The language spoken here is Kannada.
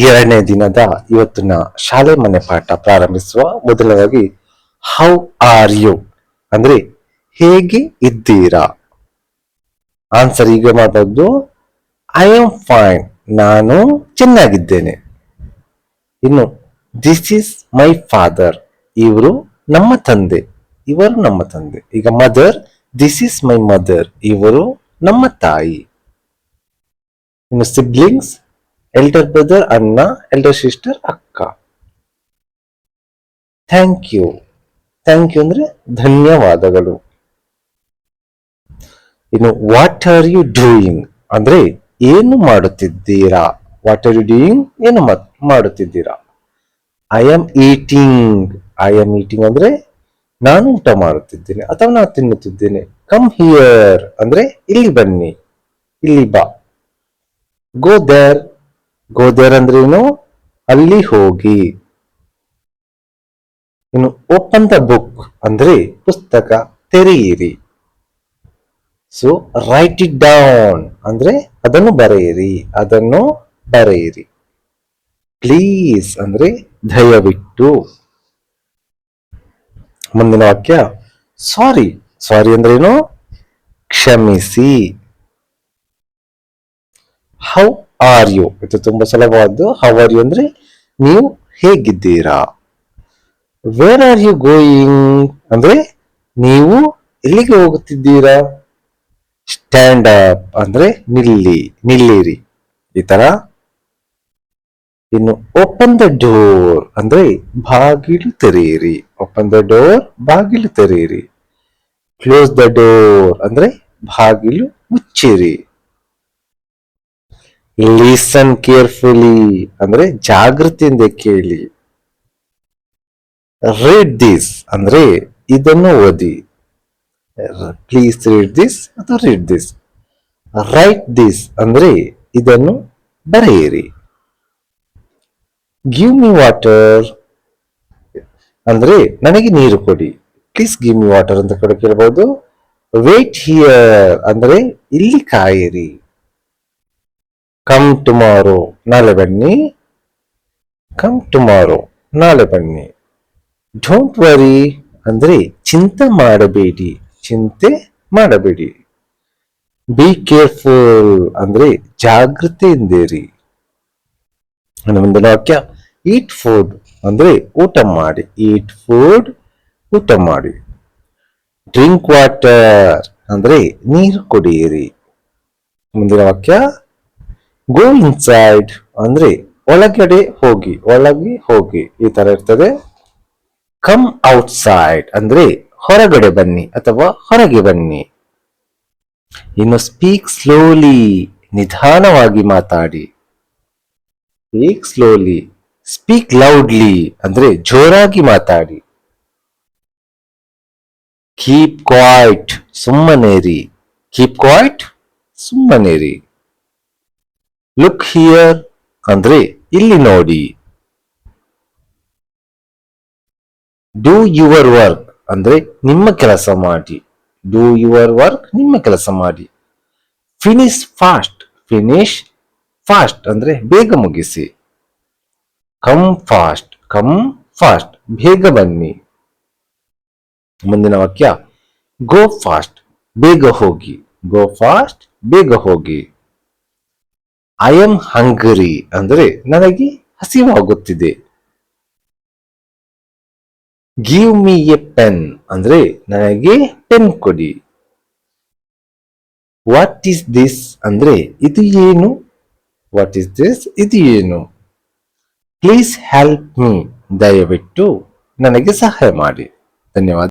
2ನೇ ದಿನದ ಇವತ್ತಿನ ಶಾಲೆ ಮನೆ ಪಾಠ ಪ್ರಾರಂಭಿಸುವ ಮೊದಲವಾಗಿ ಹೌ ಆರ್ ಯು ಅಂದ್ರೆ ಹೇಗೆ ಇದ್ದೀರಾ. ಆನ್ಸರ್ ಈಗ ಮಾಡಬಹುದು, ಐ ಆಮ್ ಫೈನ್, ನಾನು ಚೆನ್ನಾಗಿದ್ದೇನೆ. ಇನ್ನು ದಿಸ್ ಇಸ್ ಮೈ ಫಾದರ್, ಇವರು ನಮ್ಮ ತಂದೆ, ಇವರು ನಮ್ಮ ತಂದೆ. ಈಗ mother, this is my mother, ಇವರು ನಮ್ಮ ತಾಯಿ. ಇನ್ನು ಸಿಬ್ಲಿಂಗ್ಸ್, ಎಲ್ಡರ್ ಬ್ರದರ್ ಅಣ್ಣ, ಎಲ್ಡರ್ ಸಿಸ್ಟರ್ ಅಕ್ಕ. ಥ್ಯಾಂಕ್ ಯು, ಥ್ಯಾಂಕ್ ಯು ಅಂದ್ರೆ ಧನ್ಯವಾದಗಳು. ಇನ್ನು ವಾಟ್ ಆರ್ ಯು ಡೂಯಿಂಗ್ ಅಂದ್ರೆ ಏನು ಮಾಡುತ್ತಿದ್ದೀರಾ. ವಾಟ್ ಆರ್ ಯು ಡೂಯಿಂಗ್, ಏನು ಮಾಡುತ್ತಿದ್ದೀರಾ. I am eating, I am eating ಅಂದ್ರೆ ನಾನು ಊಟ ಮಾಡುತ್ತಿದ್ದೇನೆ ಅಥವಾ ನಾನು ತಿನ್ನುತ್ತಿದ್ದೇನೆ. ಕಮ್ ಹಿಯರ್ ಅಂದ್ರೆ ಇಲ್ಲಿ ಬನ್ನಿ, ಇಲ್ಲಿ ಬಾ. ಗೋ ದೇರ್, ಗೋ ದೇರ್ ಅಂದ್ರೆ ಏನು, ಅಲ್ಲಿ ಹೋಗಿ. ಇನ್ನು ಓಪನ್ ದ ಬುಕ್ ಅಂದ್ರೆ ಪುಸ್ತಕ ತೆರೆಯಿರಿ. ಸೊ ರೈಟ್ ಇಟ್ ಡೌನ್ ಅಂದ್ರೆ ಅದನ್ನು ಬರೆಯಿರಿ, ಅದನ್ನು ಬರೆಯಿರಿ. ಪ್ಲೀಸ್ ಅಂದ್ರೆ ದಯವಿಟ್ಟು. ಮುಂದಿನ ವಾಕ್ಯ ಸಾರಿ, ಸಾರಿ ಅಂದ್ರೆ ಏನು, ಕ್ಷಮಿಸಿ. ಹೌ ಆರ್ ಯು, ಇದು ತುಂಬಾ ಸುಲಭವಾದ್ದು. ಹೌ ಆರ್ ಯು ಅಂದ್ರೆ ನೀವು ಹೇಗಿದ್ದೀರಾ. ವೇರ್ ಆರ್ ಯು ಗೋಯಿಂಗ್ ಅಂದ್ರೆ ನೀವು ಎಲ್ಲಿಗೆ ಹೋಗುತ್ತಿದ್ದೀರಾ. ಸ್ಟ್ಯಾಂಡ್ ಅಪ್ ಅಂದ್ರೆ ನಿಲ್ಲಿರಿ, ಈ ತರ. ಇನ್ನು ಓಪನ್ ದ ಡೋರ್ ಅಂದ್ರೆ ಬಾಗಿಲು ತೆರೆಯಿರಿ. ಓಪನ್ ದ ಡೋರ್, ಬಾಗಿಲು ತೆರೆಯಿರಿ. ಕ್ಲೋಸ್ ದ ಡೋರ್ ಅಂದ್ರೆ ಬಾಗಿಲು ಮುಚ್ಚಿರಿ. ಲಿಸನ್ ಕೇರ್ಫುಲಿ ಅಂದ್ರೆ ಜಾಗೃತಿಯಿಂದ ಕೇಳಿ. ರೀಡ್ ದಿಸ್ ಅಂದ್ರೆ ಇದನ್ನು ಓದಿ. ಪ್ಲೀಸ್ ರೀಡ್ ದಿಸ್ ಅಥವಾ ರೀಡ್ ದಿಸ್. ರೈಟ್ ದಿಸ್ ಅಂದ್ರೆ ಇದನ್ನು ಬರೆಯಿರಿ. ಗಿವ್ ಮಿ ವಾಟರ್ ಅಂದ್ರೆ ನನಗೆ ನೀರು ಕೊಡಿ. ಪ್ಲೀಸ್ ಗಿವ್ ಮಿ ವಾಟರ್ ಅಂತ ಕೂಡ ಕೇಳಬಹುದು. ವೇಟ್ ಹಿಯರ್ ಅಂದ್ರೆ ಇಲ್ಲಿ ಕಾಯಿರಿ. ಕಮ್ ಟುಮಾರೋ ನಾಳೆ ಬನ್ನಿ. ಕಮ್ ಟುಮಾರೋ ನಾಳೆ ಬನ್ನಿ. ಡೋಂಟ್ ವರಿ ಅಂದ್ರೆ ಚಿಂತೆ ಮಾಡಬೇಡಿ, ಚಿಂತೆ ಮಾಡಬೇಡಿ. ಬಿ ಕೇರ್ಫುಲ್ ಅಂದ್ರೆ ಜಾಗೃತೆಯಿಂದಿರಿ. ಮುಂದಿನ ವಾಕ್ಯ ಈಟ್ ಫುಡ್ ಅಂದ್ರೆ ಊಟ ಮಾಡಿ. ಈಟ್ ಫುಡ್, ಊಟ ಮಾಡಿ. ಡ್ರಿಂಕ್ ವಾಟರ್ ಅಂದ್ರೆ ನೀರು ಕುಡಿಯಿರಿ. ಮುಂದಿನ ವಾಕ್ಯ ಗೋ ಇನ್ಸೈಡ್ ಅಂದ್ರೆ ಒಳಗಡೆ ಹೋಗಿ, ಒಳಗೆ ಹೋಗಿ, ಈ ತರ ಇರ್ತದೆ. ಕಮ್ ಔಟ್ಸೈಡ್ ಅಂದ್ರೆ ಹೊರಗಡೆ ಬನ್ನಿ ಅಥವಾ ಹೊರಗೆ ಬನ್ನಿ. ಇನ್ನು ಸ್ಪೀಕ್ ಸ್ಲೋಲಿ ನಿಧಾನವಾಗಿ ಮಾತಾಡಿ. Speak slowly. ಸ್ಪೀಕ್ ಲೌಡ್ಲಿ ಅಂದ್ರೆ ಜೋರಾಗಿ ಮಾತಾಡಿ. ಕೀಪ್ ಕ್ವಾಯ್ಟ್ ಸುಮ್ಮನೇರಿ. ಕೀಪ್ ಕ್ವಾಯ್ಟ್ ಸುಮ್ಮನೇರಿ. ಲುಕ್ ಹಿಯರ್ ಅಂದ್ರೆ ಇಲ್ಲಿ ನೋಡಿ. ಡೂ ಯುವರ್ ವರ್ಕ್ ಅಂದ್ರೆ ನಿಮ್ಮ ಕೆಲಸ ಮಾಡಿ. ಡೂ ಯುವರ್ ವರ್ಕ್ ನಿಮ್ಮ ಕೆಲಸ ಮಾಡಿ. ಫಿನಿಶ್ ಫಾಸ್ಟ್, ಫಿನಿಶ್ ಫಾಸ್ಟ್ ಅಂದ್ರೆ ಬೇಗ ಮುಗಿಸಿ. ಕಮ್ ಫಾಸ್ಟ್, ಕಮ್ ಫಾಸ್ಟ್ ಬೇಗ ಬನ್ನಿ. ಮುಂದಿನ ವಾಕ್ಯ ಗೋ ಫಾಸ್ಟ್ ಬೇಗ ಹೋಗಿ. ಗೋ ಫಾಸ್ಟ್ ಬೇಗ ಹೋಗಿ. ಐ ಆಮ್ ಹಂಗರಿ ಅಂದ್ರೆ ನನಗೆ ಹಸಿವಾಗುತ್ತಿದೆ. ಗಿವ್ ಮಿ ಎ ಪೆನ್ ಅಂದ್ರೆ ನನಗೆ ಪೆನ್ ಕೊಡಿ. ವಾಟ್ ಈಸ್ ದಿಸ್ ಅಂದ್ರೆ ಇದು ಏನು. ವಾಟ್ ಈಸ್ ದಿಸ್ ಇದು ಏನು. ಪ್ಲೀಸ್ ಹೆಲ್ಪ್ ಮೀ ದಯವಿಟ್ಟು ನನಗೆ ಸಹಾಯ ಮಾಡಿ. ಧನ್ಯವಾದ.